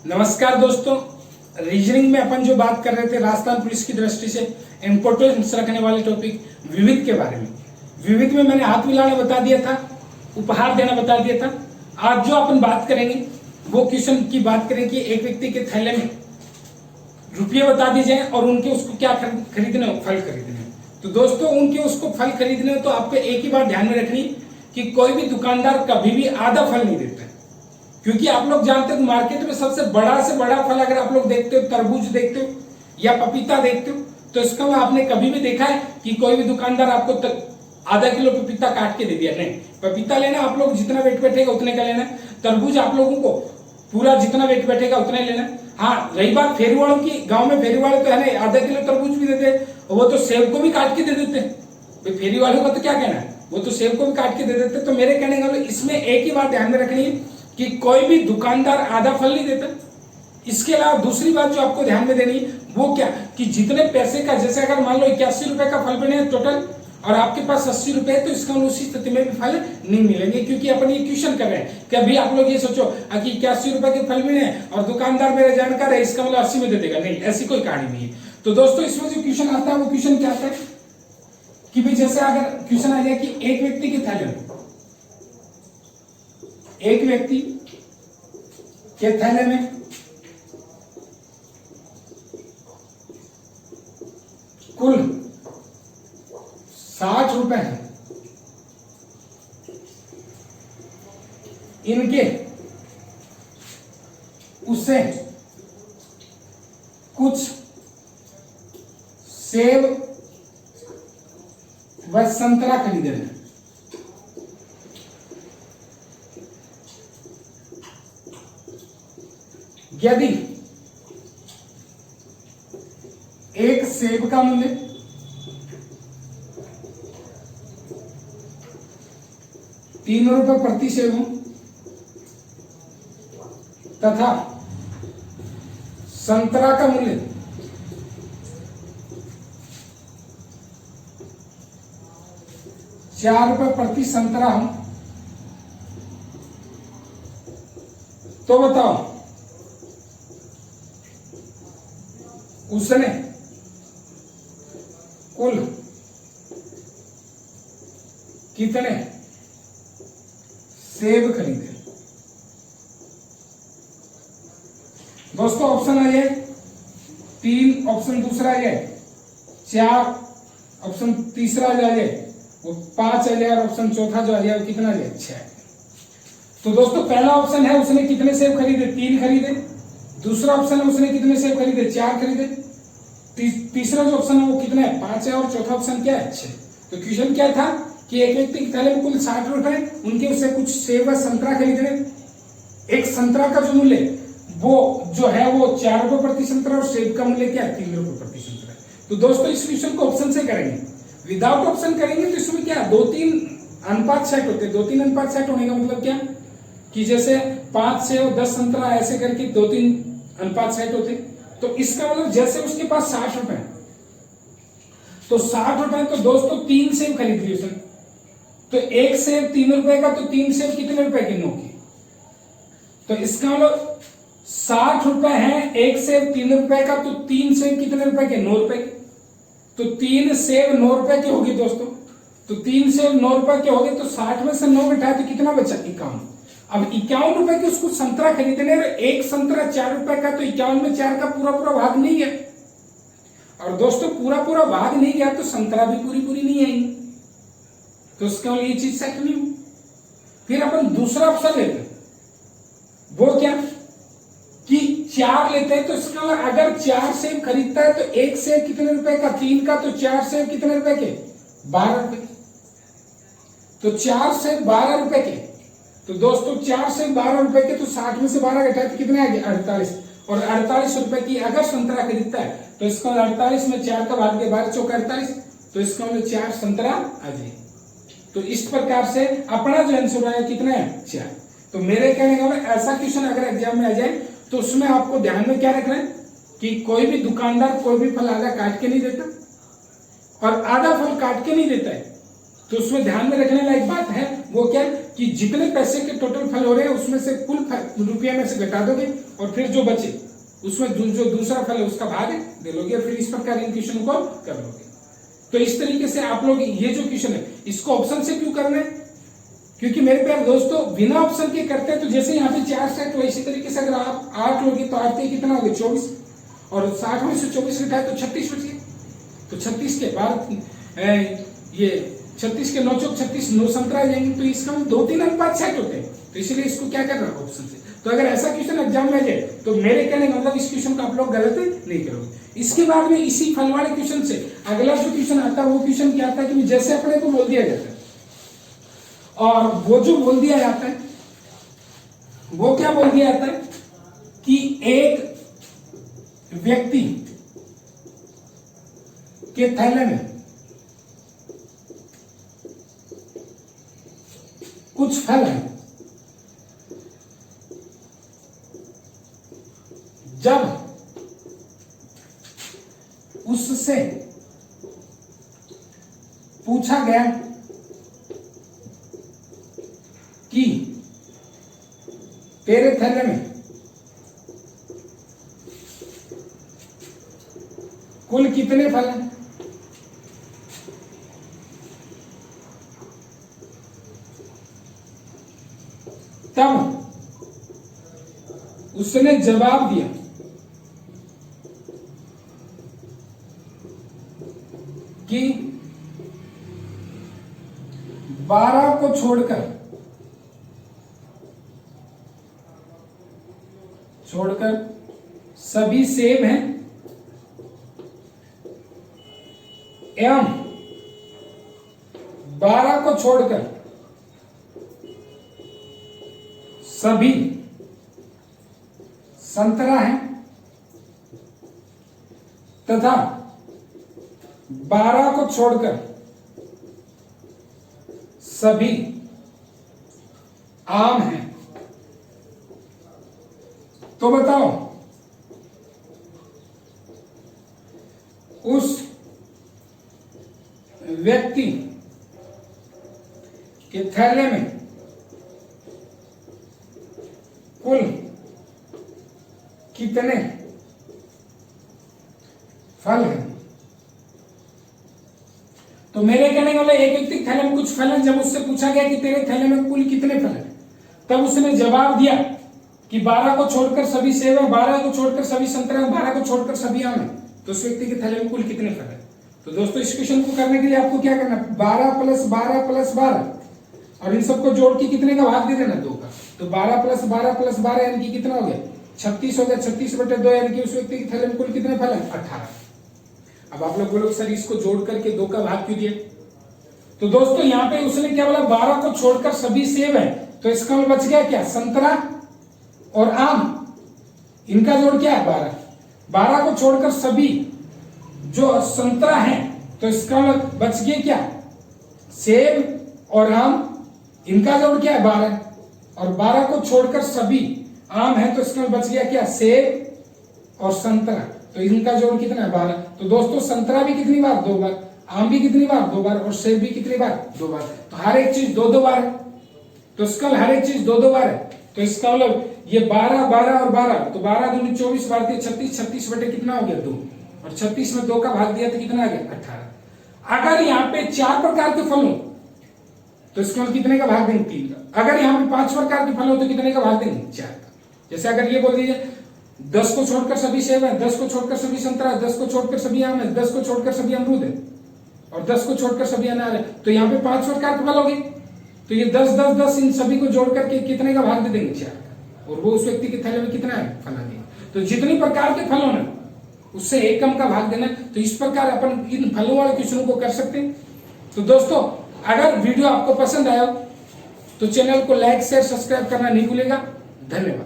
नमस्कार दोस्तों, रीजनिंग में अपन जो बात कर रहे थे राजस्थान पुलिस की दृष्टि से इम्पोर्टेंस रखने वाले टॉपिक विविध के बारे में। विविध में मैंने हाथ मिलाना बता दिया था, उपहार देना बता दिया था। आज जो अपन बात करेंगे वो क्वेश्चन की बात करें कि एक व्यक्ति के थैले में रुपये बता दिए जाए और उनके उसको क्या खरीदने हो, फल खरीदने हो। तो दोस्तों उनके उसको फल खरीदने हो तो आपको एक ही बात ध्यान में रखनी कि कोई भी दुकानदार कभी भी आधा फल नहीं देता है, क्योंकि आप लोग जानते हो मार्केट में सबसे बड़ा से बड़ा फल अगर आप लोग देखते हो, तरबूज देखते हो या पपीता देखते हो, तो इसका आपने कभी भी देखा है कि कोई भी दुकानदार आपको आधा किलो पपीता काट के दे दिया? नहीं। पपीता लेना आप लोग जितना वेट बैठेगा उतने का लेना। तरबूज आप लोगों को पूरा जितना वेट बैठेगा उतना ही लेना। हाँ, रही बात फेरी वालों की, गाँव में फेरी वाले तो है ना आधा किलो तरबूज भी देते हैं, वो तो सेब को भी काट के दे देते हैं। फेरी वालों का तो क्या कहना है, वो तो सेब को भी काट के दे देते। तो मेरे कहने का इसमें एक ही बात ध्यान में रखनी है कि कोई भी दुकानदार आधा फल नहीं देता। इसके अलावा दूसरी बात जो आपको ध्यान में देनी वो क्या कि जितने पैसे का, जैसे अगर मान लो 81 रुपए का फल बने टोटल और आपके पास 80 रुपए है, तो इसका उसी स्थिति में भी फल नहीं मिलेंगे, क्योंकि अपन ये क्वेश्चन कर रहे हैं कि अभी आप लोग ये सोचो कि 81 रुपए के फल मिले और दुकानदार मेरा जानकार है, इसका मतलब 80 में दे देगा। नहीं, ऐसी कोई कहानी नहीं है। तो दोस्तों इसमें जो क्वेश्चन आता है वो क्वेश्चन क्या आता है कि भाई जैसे अगर क्वेश्चन आ जाए कि एक व्यक्ति के थैले में, एक व्यक्ति के थैले में कुल 60 रुपए हैं, इनके उससे कुछ सेब व संतरा खरीदे हैं। यदि एक सेब का मूल्य 3 रुपए प्रति सेब हो तथा संतरा का मूल्य 4 रुपए प्रति संतरा हो, तो बताओ उसने कुल कितने सेब खरीदे? दोस्तों ऑप्शन आ जाए 3, ऑप्शन दूसरा आ जाए 4, ऑप्शन तीसरा आ जाए वो 5 आ जाए और ऑप्शन चौथा जो आ जाए वो कितना आ जाए 6। तो दोस्तों पहला ऑप्शन है उसने कितने सेब खरीदे? 3 खरीदे। दूसरा ऑप्शन है उसने कितने सेब खरीदे? 4 खरीदे। तीसरा जो ऑप्शन है वो कितना है? 5 है। और चौथा ऑप्शन क्या है? 6। तो क्वेश्चन क्या था कि एक व्यक्ति के थैले में कुल 60 रुपए, उनके उससे कुछ सेब व संतरा खरीदने। एक संतरा का जो मूल्य वो जो है वो 4 रुपए प्रति संतरा और सेब का मूल्य क्या है? 3 रुपए प्रति संतरा। तो दोस्तों इस क्वेश्चन को ऑप्शन से करेंगे, विदाउट ऑप्शन करेंगे तो इसमें क्या 2-3 अनुपात 60 होते हैं। 2-3 अनुपात 60 होने का मतलब क्या कि जैसे 5 सेब 10 संतरा ऐसे करके 2-3 अनुपात 60 होते। तो इसका मतलब जैसे उसके पास 60 रुपए तो 60 रुपए तो दोस्तों 3 सेब खरीद लिए उसने। तो एक सेब 3 रुपए का, तो 3 सेब कितने रुपए के? 9 के। तो इसका मतलब 60 रुपए है, एक सेब 3 रुपए का, तो 3 सेब कितने रुपए के? 9 रुपए के। तो 3 सेब 9 रुपए के होगी दोस्तों। तो 3 सेब 9 रुपए के हो गए, तो 60 में से 9 घटाए तो कितना बचा? 51। अब 51 रुपए के उसको संतरा खरीदने, एक संतरा 4 रुपए का, तो 51 में 4 का पूरा पूरा भाग नहीं है। और दोस्तों पूरा पूरा भाग नहीं गया तो संतरा भी पूरी पूरी नहीं आएंगी, तो उसके लिए ये चीज सेट नहीं हुई। फिर अपन दूसरा ऑप्शन लेते हैं, वो क्या कि 4 लेते हैं। तो इसका अगर 4 सेब खरीदता है तो एक सेब कितने रुपए का? 3 का, तो 4 सेब कितने रुपए के? 12 रुपए के। तो 4 सेब 12 रुपए के। तो दोस्तों 4 सेब 12 रुपए के, तो 60 में से 12 घटाए तो कितने आ गए? 48। और 48 रुपए की अगर संतरा खरीदता है तो इसका 48 में 4 का भाग दिया, 12 चौका 48, तो इसका मतलब 4 संतरा आ जाए। तो इस प्रकार से अपना जो आंसर आया कितना है? 4। तो मेरे कहने का मतलब ऐसा क्वेश्चन अगर एग्जाम में आ जाए तो उसमें आपको ध्यान में क्या रखना है कि कोई भी दुकानदार कोई भी फल आधा काट के नहीं देता और आधा फल काट के नहीं देता है। तो उसमें ध्यान में रखने लायक बात है वो क्या कि जितने पैसे के टोटल फल हो रहे हैं उसमें से कुल रुपया में से घटा दोगे और फिर जो बचे उसमें जो दूसरा फल है उसका भाग दे लोगे, फिर इस प्रकार इन क्वेश्चन को कर लोगे। तो इस तरीके से आप लोग ये जो क्वेश्चन है इसको ऑप्शन से क्यों करना है, क्योंकि मेरे प्यारे दोस्तों बिना ऑप्शन के करते हैं तो जैसे यहाँ पे 4 सेट, तो इसी तरीके से अगर आप 8 लोगे तो 8 के कितना हो गया 24, और 60 में से 24 घटाए तो 36 बच गए। तो 36 के बाद ये 36 के 9 चौक 36, 9 संतरा जाएंगे, तो इसका 2-3 अनुपात सेट होते हैं, तो इसलिए इसको क्या करना ऑप्शन से। तो अगर ऐसा क्वेश्चन एग्जाम में आ जाए तो मेरे कहने का मतलब इस क्वेश्चन को आप लोग गलत नहीं करोगे। इसके बाद में इसी फल वाले क्वेश्चन से अगला जो क्वेश्चन आता है वो क्वेश्चन क्या आता है कि जैसे अपने को बोल दिया जाता है और वो जो बोल दिया जाता है वो क्या बोल दिया जाता है कि एक व्यक्ति के थैले में कुछ फल है, जब उससे पूछा गया कि तेरे थैले में कुल कितने फल हैं, तब उसने जवाब दिया कि 12 को छोड़कर सभी सेब हैं एवं 12 को छोड़कर सभी संतरा हैं तथा 12 को छोड़कर सभी आम हैं। तो बताओ उस व्यक्ति के थैले में कुल कितने फल हैं। तो मेरे कहने का मतलब एक व्यक्ति के थैले में कुछ फल हैं, जब उससे पूछा गया कि तेरे थैले में कुल कितने फल हैं, तब उसने जवाब दिया कि 12 को छोड़कर सभी सेब हैं, 12 को छोड़कर सभी संतरे हैं, 12 को छोड़कर सभी आम हैं। तो उस व्यक्ति के थैले में कुल कितने फल हैं। तो दोस्तों इस क्वेश्चन को करने के लिए आपको क्या करना, 12 + 12 + 12 और इन सबको जोड़ के कितने का भाग दे देना, 2 का। तो 12 + 12 + 12 यानी कि कितना हो गया, 36 हो गया। 36/2 यानी कि उस व्यक्ति के थैले में कुल कितने फल हैं, 18। अब आप लोग बोलोगे सर इसको जोड़ करके 2 का भाग क्यों दिया। तो दोस्तों यहाँ पे उसने क्या बोला, 12 को छोड़कर सभी सेब है, तो इसका मतलब बच गया क्या, संतरा और आम, इनका जोड़ क्या है 12। 12 को छोड़कर सभी जो संतरा है, तो इसका मतलब बच गया क्या, सेब और आम, इनका जोड़ क्या है 12। और 12 को छोड़कर सभी आम है, तो इसका मतलब बच गया क्या, सेब और संतरा, तो इनका जोड़ कितना है 12। तो दोस्तों संतरा भी कितनी बार, 2 बार, आम भी कितनी बार, 2 बार, और सेब भी कितनी बार, 2 बार। तो हर एक चीज 2-2 बार है, तो इसका हर एक चीज 2-2 बार है। तो इसका मतलब ये 12, 12 और 12, तो 12 दूनी 24, 12 36, 36 बटे कितना हो गया 2, और 36 में 2 का भाग दिया तो कितना आ गया 18। अगर यहाँ पे 4 प्रकार के फल हो तो इसका मतलब कितने का भाग देंगे, 3 का। अगर यहाँ पे 5 प्रकार के फल हो तो कितने का भाग देंगे, 4 का। जैसे अगर ये बोल दीजिए 10 को छोड़कर सभी सेब है, 10 को छोड़कर सभी संतरा है, 10 को छोड़कर सभी आम है, 10 को छोड़कर सभी अमरूद है, और 10 को छोड़कर सभी अनार है, तो यहाँ पे 5 प्रकार के फल हो गए। तो ये 10, 10, 10 इन सभी को जोड़ करके कितने का भाग दे देंगे, 4 का। और वो उस व्यक्ति के थैले में कितना है, फल आ गया। तो जितनी प्रकार के फल होना उससे एक कम का भाग देना। तो इस प्रकार अपन इन फलों वाले क्वेश्चनों को कर सकते हैं। तो दोस्तों अगर वीडियो आपको पसंद आया तो चैनल को लाइक शेयर सब्सक्राइब करना नहीं भूलेगा। धन्यवाद।